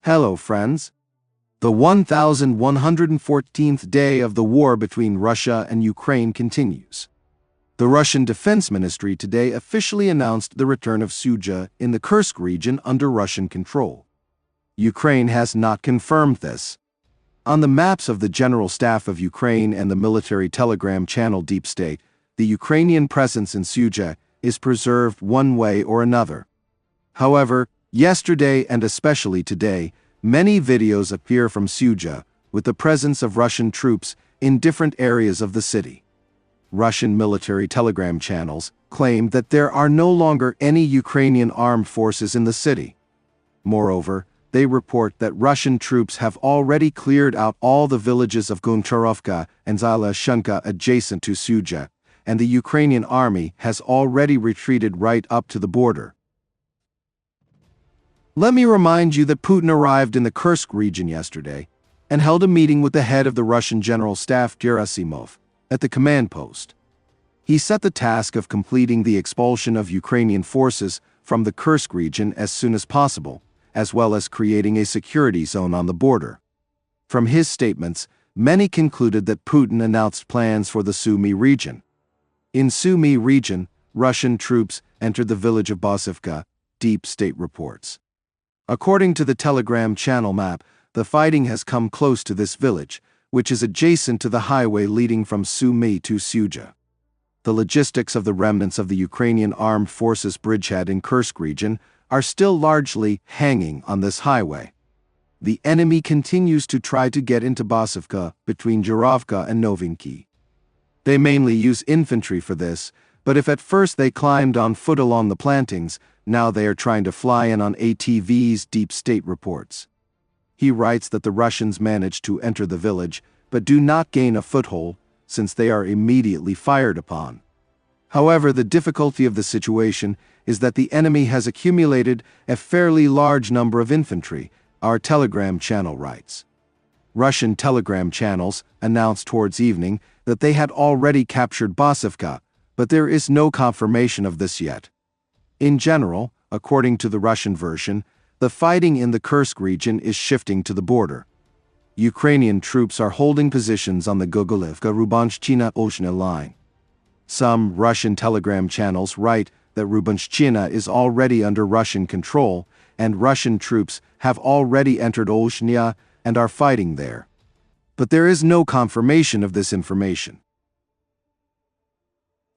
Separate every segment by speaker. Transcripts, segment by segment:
Speaker 1: Hello, friends. The 1114th day of the war between Russia and Ukraine continues. The Russian Defense Ministry today officially announced the return of Sudzha in the Kursk region under Russian control. Ukraine has not confirmed this. On the maps of the General Staff of Ukraine and the military telegram channel Deep State, the Ukrainian presence in Sudzha is preserved one way or another. However, yesterday and especially today, many videos appear from Sudzha with the presence of Russian troops in different areas of the city. Russian military telegram channels claim that there are no longer any Ukrainian armed forces in the city. Moreover, they report that Russian troops have already cleared out all the villages of Goncharovka and Zalashunka adjacent to Sudzha, and the Ukrainian army has already retreated right up to the border. Let me remind you that Putin arrived in the Kursk region yesterday and held a meeting with the head of the Russian General Staff Gerasimov at the command post. He set the task of completing the expulsion of Ukrainian forces from the Kursk region as soon as possible, as well as creating a security zone on the border. From his statements, many concluded that Putin announced plans for the Sumy region. In Sumy region, Russian troops entered the village of Basivka, Deep State reports. According to the Telegram channel map, the fighting has come close to this village, which is adjacent to the highway leading from Sumy to Sudzha. The logistics of the remnants of the Ukrainian armed forces bridgehead in Kursk region are still largely hanging on this highway. The enemy continues to try to get into Basivka between Zhuravka and Novinky. They mainly use infantry for this, but if at first they climbed on foot along the plantings, now they are trying to fly in on ATVs, Deep State reports. He writes that the Russians managed to enter the village, but do not gain a foothold, since they are immediately fired upon. However, the difficulty of the situation is that the enemy has accumulated a fairly large number of infantry, our telegram channel writes. Russian telegram channels announced towards evening that they had already captured Basivka, but there is no confirmation of this yet. In general, according to the Russian version, the fighting in the Kursk region is shifting to the border. Ukrainian troops are holding positions on the Gogolivka-Rubanshchina-Olshna line. Some Russian telegram channels write that Rubanshchina is already under Russian control, and Russian troops have already entered Olshnia and are fighting there. But there is no confirmation of this information.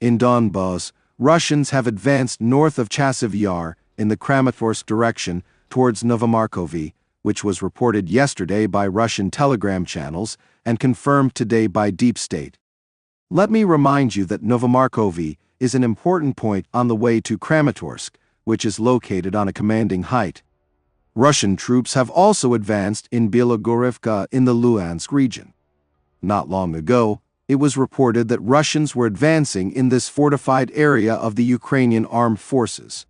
Speaker 1: In Donbas, Russians have advanced north of Chasiv Yar in the Kramatorsk direction towards Novomarkovy, which was reported yesterday by Russian telegram channels and confirmed today by Deep State. Let me remind you that Novomarkovy is an important point on the way to Kramatorsk, which is located on a commanding height. Russian troops have also advanced in Bilogorivka in the Luhansk region. Not long ago, it was reported that Russians were advancing in this fortified area of the Ukrainian armed forces.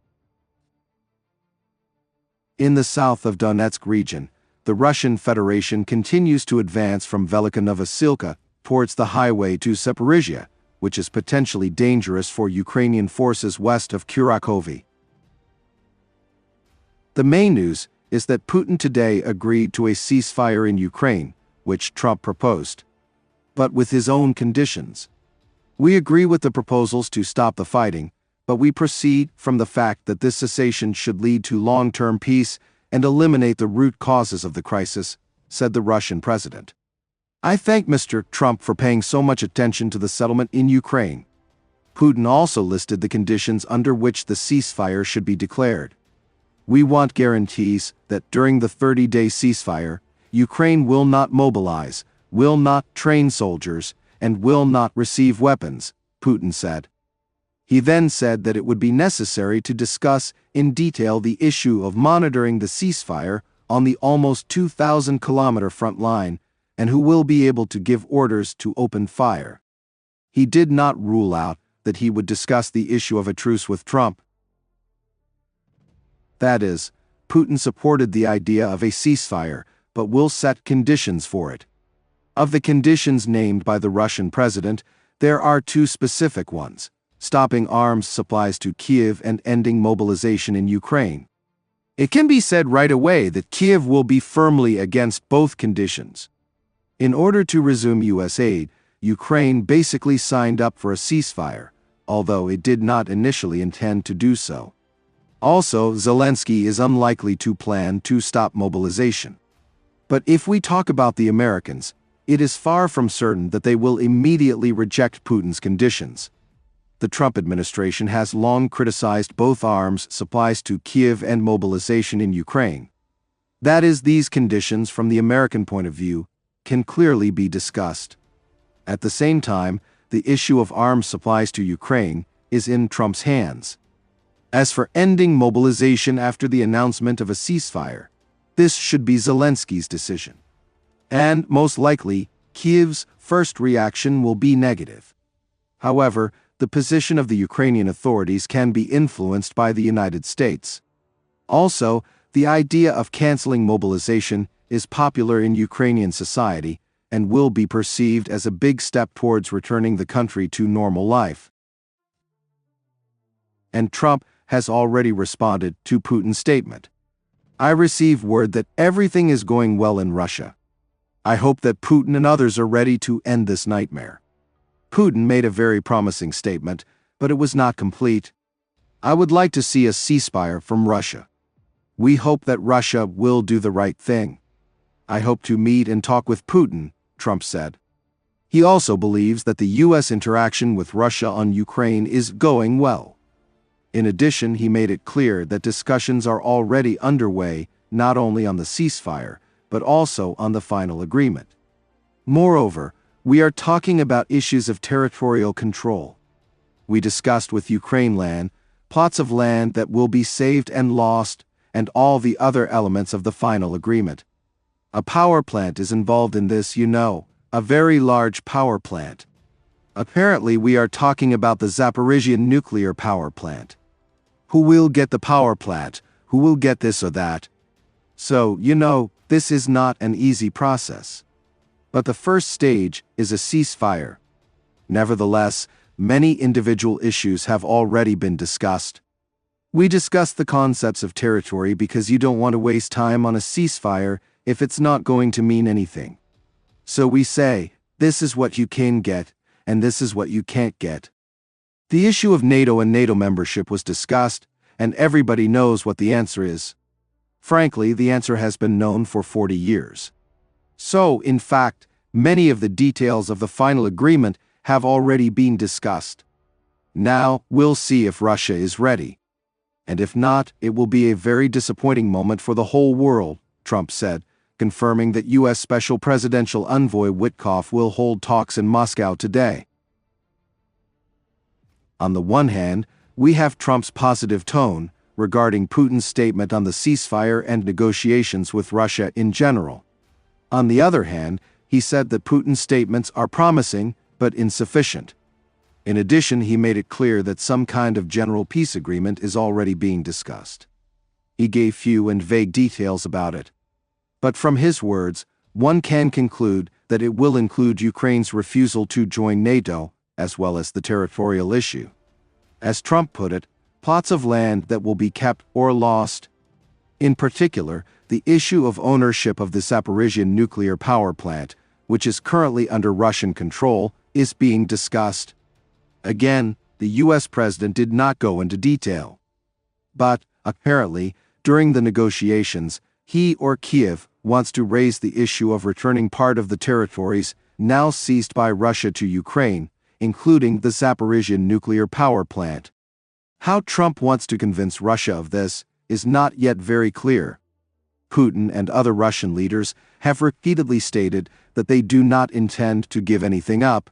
Speaker 1: In the south of Donetsk region, the Russian Federation continues to advance from Velika Novosilka towards the highway to Zaporizhia, which is potentially dangerous for Ukrainian forces west of Kurakovy. The main news is that Putin today agreed to a ceasefire in Ukraine, which Trump proposed, but with his own conditions. We agree with the proposals to stop the fighting, but we proceed from the fact that this cessation should lead to long-term peace and eliminate the root causes of the crisis, said the Russian president. I thank Mr. Trump for paying so much attention to the settlement in Ukraine. Putin also listed the conditions under which the ceasefire should be declared. We want guarantees that during the 30-day ceasefire, Ukraine will not mobilize, will not train soldiers, and will not receive weapons, Putin said. He then said that it would be necessary to discuss in detail the issue of monitoring the ceasefire on the almost 2,000-kilometer front line, and who will be able to give orders to open fire. He did not rule out that he would discuss the issue of a truce with Trump. That is, Putin supported the idea of a ceasefire, but will set conditions for it. Of the conditions named by the Russian president, there are two specific ones: stopping arms supplies to Kiev and ending mobilization in Ukraine. It can be said right away that Kiev will be firmly against both conditions. In order to resume U.S. aid, Ukraine basically signed up for a ceasefire, although it did not initially intend to do so. Also, Zelensky is unlikely to plan to stop mobilization. But if we talk about the Americans, it is far from certain that they will immediately reject Putin's conditions. The Trump administration has long criticized both arms supplies to Kiev and mobilization in Ukraine. That is, these conditions from the American point of view can clearly be discussed. At the same time, the issue of arms supplies to Ukraine is in Trump's hands. As for ending mobilization after the announcement of a ceasefire, this should be Zelensky's decision. And, most likely, Kiev's first reaction will be negative. However, the position of the Ukrainian authorities can be influenced by the United States. Also, the idea of canceling mobilization is popular in Ukrainian society and will be perceived as a big step towards returning the country to normal life. And Trump has already responded to Putin's statement. I receive word that everything is going well in Russia. I hope that Putin and others are ready to end this nightmare. Putin made a very promising statement, but it was not complete. I would like to see a ceasefire from Russia. We hope that Russia will do the right thing. I hope to meet and talk with Putin, Trump said. He also believes that the U.S. interaction with Russia on Ukraine is going well. In addition, he made it clear that discussions are already underway not only on the ceasefire, but also on the final agreement. Moreover, we are talking about issues of territorial control. We discussed with Ukraine land, plots of land that will be saved and lost, and all the other elements of the final agreement. A power plant is involved in this, a very large power plant. Apparently, we are talking about the Zaporizhzhia nuclear power plant. Who will get the power plant? Who will get this or that? So, this is not an easy process. But the first stage is a ceasefire. Nevertheless, many individual issues have already been discussed. We discussed the concepts of territory because you don't want to waste time on a ceasefire if it's not going to mean anything. So we say, this is what you can get, and this is what you can't get. The issue of NATO and NATO membership was discussed, and everybody knows what the answer is. Frankly, the answer has been known for 40 years. So, in fact, many of the details of the final agreement have already been discussed. Now, we'll see if Russia is ready. And if not, it will be a very disappointing moment for the whole world, Trump said, confirming that U.S. Special Presidential Envoy Witkoff will hold talks in Moscow today. On the one hand, we have Trump's positive tone regarding Putin's statement on the ceasefire and negotiations with Russia in general. On the other hand, he said that Putin's statements are promising but insufficient. In addition, he made it clear that some kind of general peace agreement is already being discussed. He gave few and vague details about it. But from his words, one can conclude that it will include Ukraine's refusal to join NATO, as well as the territorial issue. As Trump put it, plots of land that will be kept or lost. In particular, the issue of ownership of the Zaporizhzhia nuclear power plant, which is currently under Russian control, is being discussed. Again, the U.S. president did not go into detail. But, apparently, during the negotiations, he or Kiev wants to raise the issue of returning part of the territories now seized by Russia to Ukraine, including the Zaporizhzhia nuclear power plant. How Trump wants to convince Russia of this is not yet very clear. Putin and other Russian leaders have repeatedly stated that they do not intend to give anything up.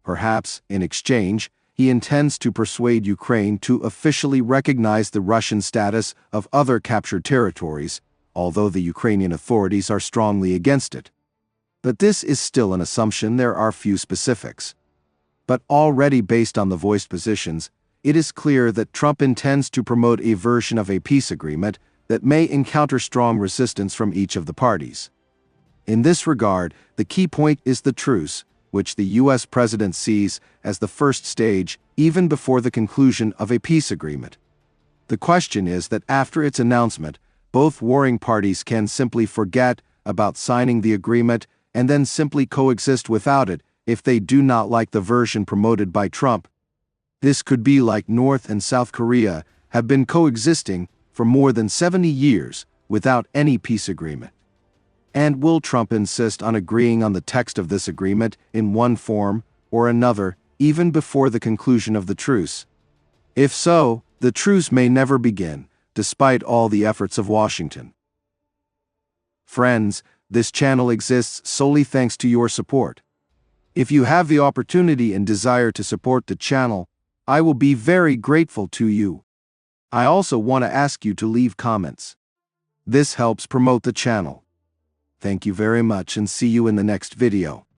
Speaker 1: Perhaps, in exchange, he intends to persuade Ukraine to officially recognize the Russian status of other captured territories, although the Ukrainian authorities are strongly against it. But this is still an assumption. There are few specifics. But already based on the voiced positions, it is clear that Trump intends to promote a version of a peace agreement that may encounter strong resistance from each of the parties. In this regard, the key point is the truce, which the U.S. president sees as the first stage even before the conclusion of a peace agreement. The question is that after its announcement, both warring parties can simply forget about signing the agreement and then simply coexist without it if they do not like the version promoted by Trump. This could be like North and South Korea have been coexisting for more than 70 years without any peace agreement. And will Trump insist on agreeing on the text of this agreement in one form or another even before the conclusion of the truce? If so, the truce may never begin, despite all the efforts of Washington. Friends, this channel exists solely thanks to your support. If you have the opportunity and desire to support the channel, I will be very grateful to you. I also want to ask you to leave comments. This helps promote the channel. Thank you very much and see you in the next video.